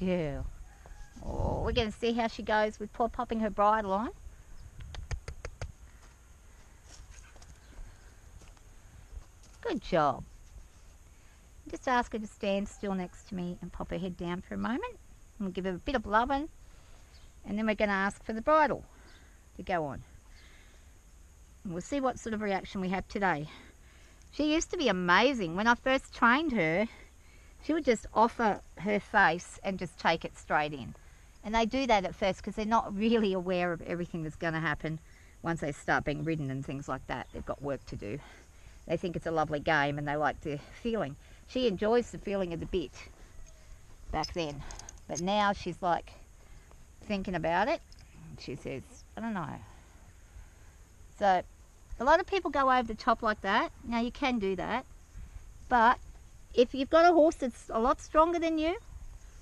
girl. Oh, we're going to see how she goes with popping her bridle on. Good job. Just ask her to stand still next to me and pop her head down for a moment. And we'll give her a bit of loving. And then we're going to ask for the bridle to go on. And we'll see what sort of reaction we have today. She used to be amazing. When I first trained her, she would just offer her face and just take it straight in. And they do that at first because they're not really aware of everything that's going to happen once they start being ridden and things like that. They've got work to do. They think it's a lovely game and they like the feeling. She enjoys the feeling of the bit back then. But now she's like thinking about it. She says, I don't know. So a lot of people go over the top like that. Now you can do that. But if you've got a horse that's a lot stronger than you,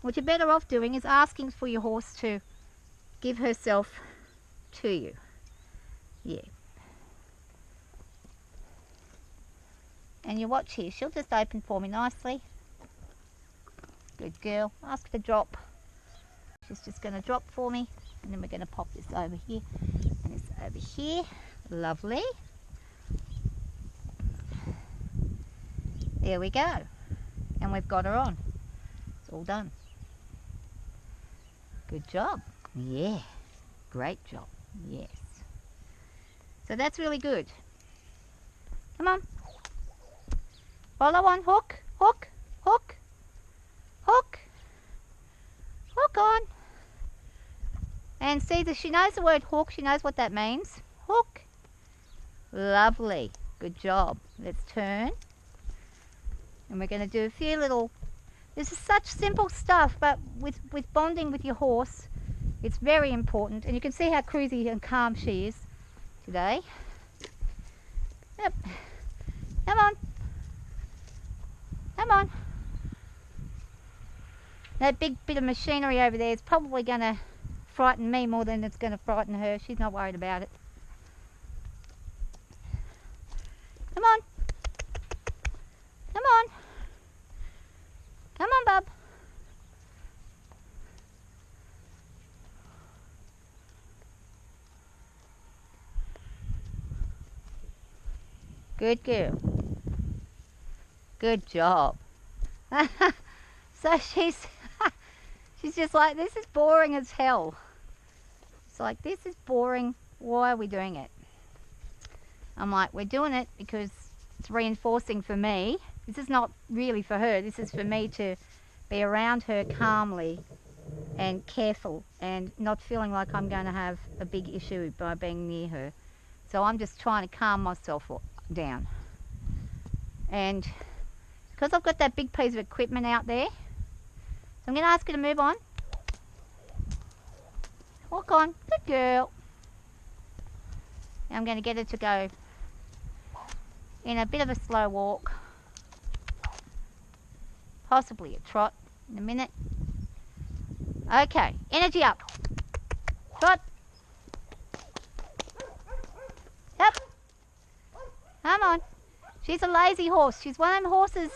what you're better off doing is asking for your horse to give herself to you. Yeah. And you watch here. She'll just open for me nicely. Good girl. Ask her to drop. She's just going to drop for me. And then we're going to pop this over here. And this over here. Lovely. There we go. And we've got her on. It's all done. Good job. Yeah. Great job. Yes. So that's really good. Come on. Follow on. Hook. Hook. Hook. Hook. Hook on. And see that she knows the word hook. She knows what that means. Hook. Lovely. Good job. Let's turn. And we're going to do a few little... This is such simple stuff, but with bonding with your horse, it's very important. And you can see how cruisy and calm she is today. Yep. Come on. Come on. That big bit of machinery over there is probably going to frighten me more than it's going to frighten her. She's not worried about it. Come on. Come on. Come on, bub. Good girl. Good job. So she's just like, this is boring as hell. It's like, this is boring. Why are we doing it? I'm like, we're doing it because it's reinforcing for me. This is not really for her. This is for me to be around her calmly and careful and not feeling like I'm going to have a big issue by being near her. So I'm just trying to calm myself down. And because I've got that big piece of equipment out there, so I'm going to ask her to move on. Walk on. Good girl. And I'm going to get her to go in a bit of a slow walk. Possibly a trot in a minute. Okay, energy up. Trot. Yep. Come on. She's a lazy horse. She's one of them horses.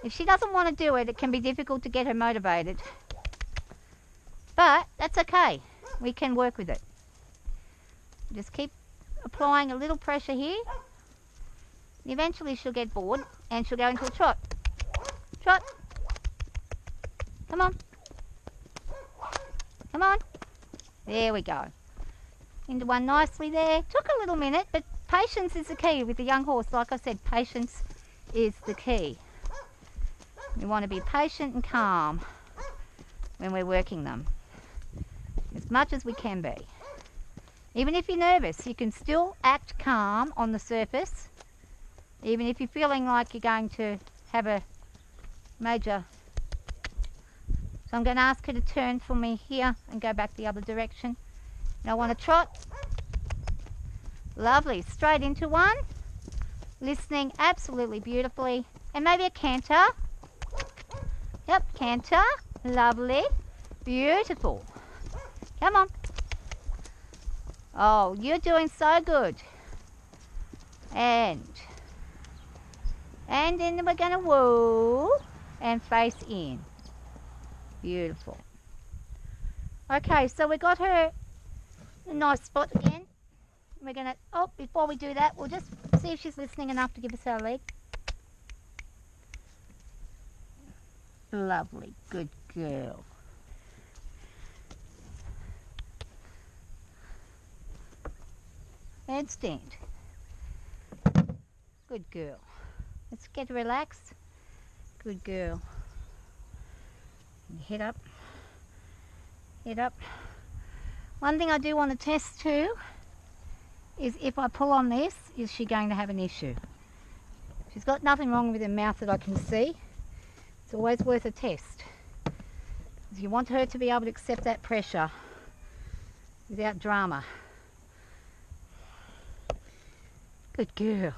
If she doesn't want to do it, it can be difficult to get her motivated. But that's okay. We can work with it. Just keep applying a little pressure here. Eventually she'll get bored and she'll go into a trot. Trot. Come on. Come on. There we go. Into one nicely there. Took a little minute, but patience is the key with the young horse. Like I said, patience is the key. We want to be patient and calm when we're working them. As much as we can be. Even if you're nervous, you can still act calm on the surface. Even if you're feeling like you're going to have a major. So I'm going to ask her to turn for me here and go back the other direction. Now I want to trot. Lovely. Straight into one. Listening absolutely beautifully. And maybe a canter. Yep, canter. Lovely. Beautiful. Come on. Oh, you're doing so good. And then we're going to woo and face in. Beautiful. Okay, so we got her a nice spot again. We're going to, oh, before we do that, we'll just see if she's listening enough to give us our leg. Lovely, good girl. Handstand. Good girl. Let's get relaxed. Good girl. Head up. Head up. One thing I do want to test too is if I pull on this, is she going to have an issue? She's got nothing wrong with her mouth that I can see. It's always worth a test. You want her to be able to accept that pressure without drama. Good girl.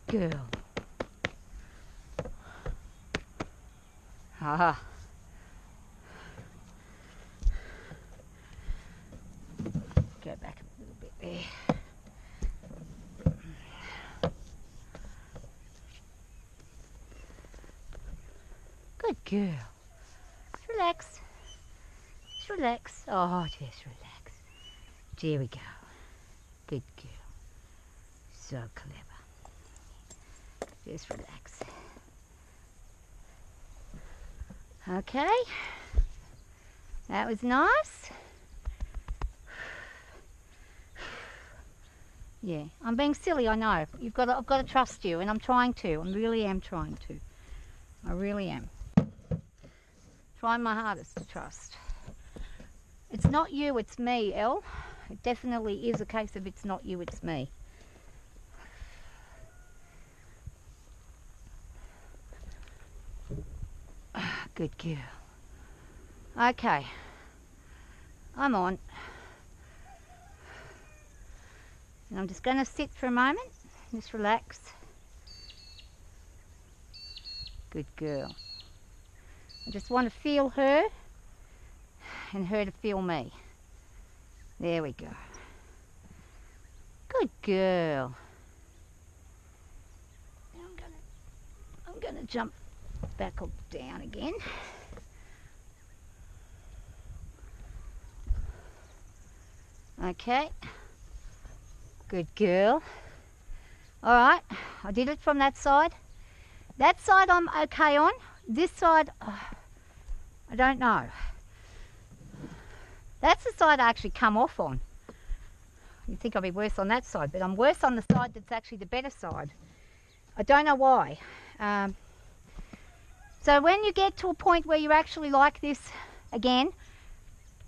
Good girl. Ah. Go back a little bit there. Good girl. Just relax. Just relax. Oh, just relax. There we go. Good girl. So clever. Just relax. Okay. That was nice. Yeah, I'm being silly, I know. I've got to trust you, and I'm trying to. I really am trying to. I really am. Trying my hardest to trust. It's not you, it's me, Elle. It definitely is a case of it's not you, it's me. Good girl. Okay. I'm on. And I'm just going to sit for a moment. Just relax. Good girl. I just want to feel her and her to feel me. There we go. Good girl. Now I'm gonna jump back up down again. Okay. Good girl. All right, I did it from that side. That side I'm okay on. This side, I don't know. That's the side I actually come off on. You'd think I'd be worse on that side, but I'm worse on the side that's actually the better side. I don't know why. So when you get to a point where you actually like this again,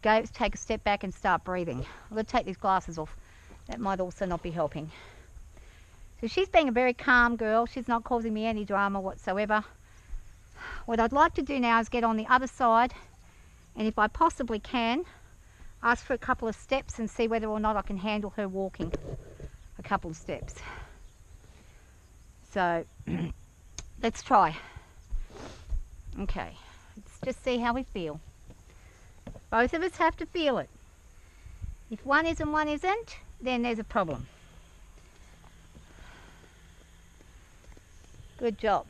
go take a step back and start breathing. I'm going to take these glasses off. That might also not be helping. So she's being a very calm girl. She's not causing me any drama whatsoever. What I'd like to do now is get on the other side, and if I possibly can, ask for a couple of steps and see whether or not I can handle her walking a couple of steps. So let's try. Okay, let's just see how we feel. Both of us have to feel it. If one is and one isn't, then there's a problem. Good job.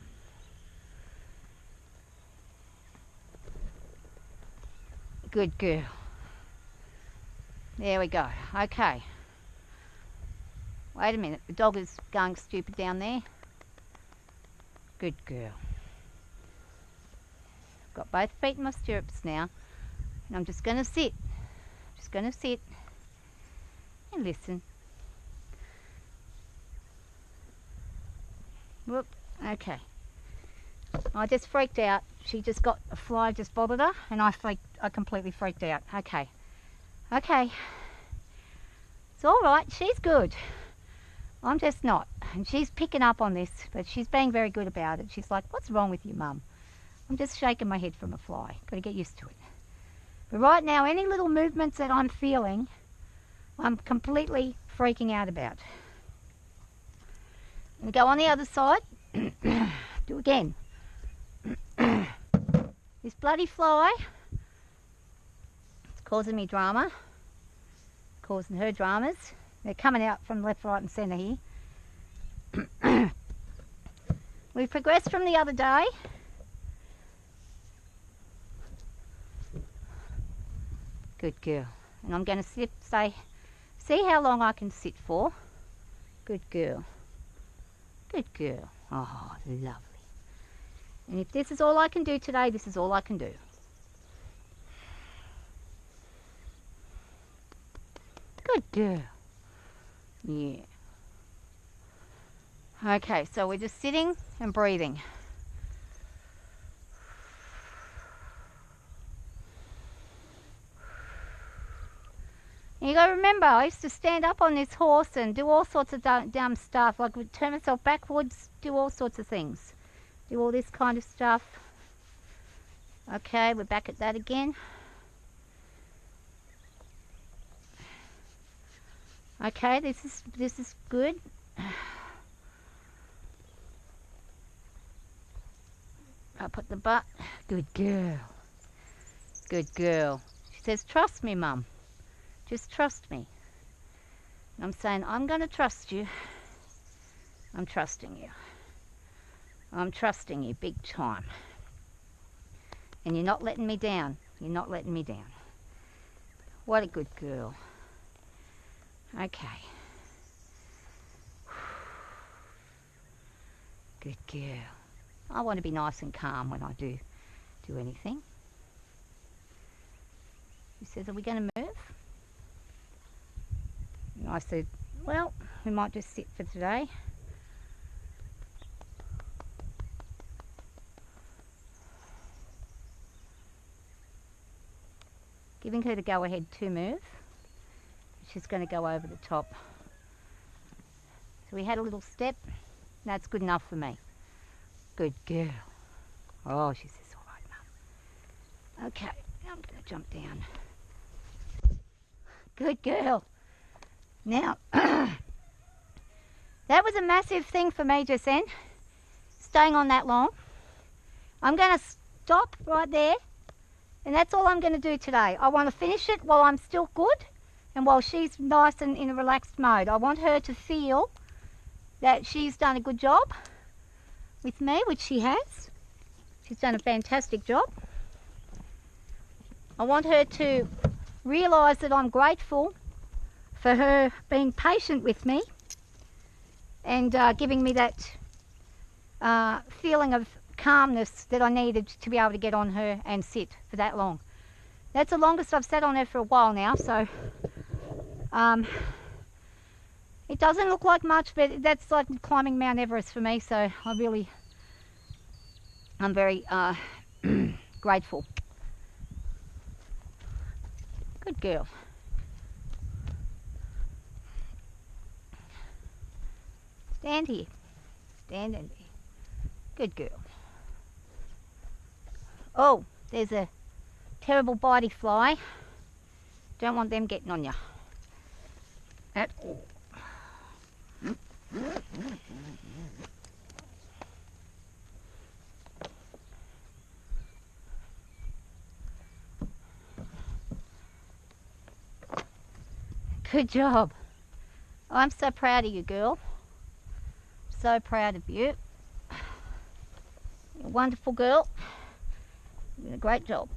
Good girl. There we go. Okay. Wait a minute. The dog is going stupid down there. Good girl. Got both feet in my stirrups now. And I'm just going to sit. Just going to sit and listen. Whoop. Okay. I just freaked out. She just got a fly, just bothered her, and I completely freaked out. Okay. Okay. It's all right. She's good. I'm just not. And she's picking up on this, but she's being very good about it. She's like, "What's wrong with you, Mum?" I'm just shaking my head from a fly. Got to get used to it. But right now, any little movements that I'm feeling, I'm completely freaking out about. And go on the other side. Do again. This bloody fly, it's causing me drama, causing her dramas. They're coming out from left, right and centre here. We've progressed from the other day. Good girl. And I'm going to see how long I can sit for. Good girl. Good girl. Oh, lovely. And if this is all I can do today, this is all I can do. Good girl. Yeah. Okay, so we're just sitting and breathing. And you got to remember, I used to stand up on this horse and do all sorts of dumb stuff, like turn myself backwards, do all sorts of things. Do all this kind of stuff. Okay, we're back at that again. Okay, this is good. I'll put the butt. Good girl. Good girl. She says, trust me, Mum. Just trust me. And I'm saying, I'm going to trust you. I'm trusting you. I'm trusting you big time. And you're not letting me down. You're not letting me down. What a good girl. Okay. Good girl. I want to be nice and calm when I do anything. She says, are we going to move? And I said, well, we might just sit for today. Giving her the go-ahead to move. She's going to go over the top. So we had a little step. That's good enough for me. Good girl. Oh, she says, all right, Mum. Okay, now I'm going to jump down. Good girl. Now, that was a massive thing for me just then, staying on that long. I'm going to stop right there, and that's all I'm going to do today. I want to finish it while I'm still good, and while she's nice and in a relaxed mode. I want her to feel that she's done a good job with me, which she has. She's done a fantastic job. I want her to realise that I'm grateful for her being patient with me and giving me that feeling of calmness that I needed to be able to get on her and sit for that long. That's the longest I've sat on her for a while now, so it doesn't look like much, but that's like climbing Mount Everest for me, so I'm very grateful. Good girl. Stand here. Stand in there. Good girl. Oh, there's a terrible bitey fly. Don't want them getting on you at all. Good job. I'm so proud of you, girl. So proud of you. You're a wonderful girl. You did a great job.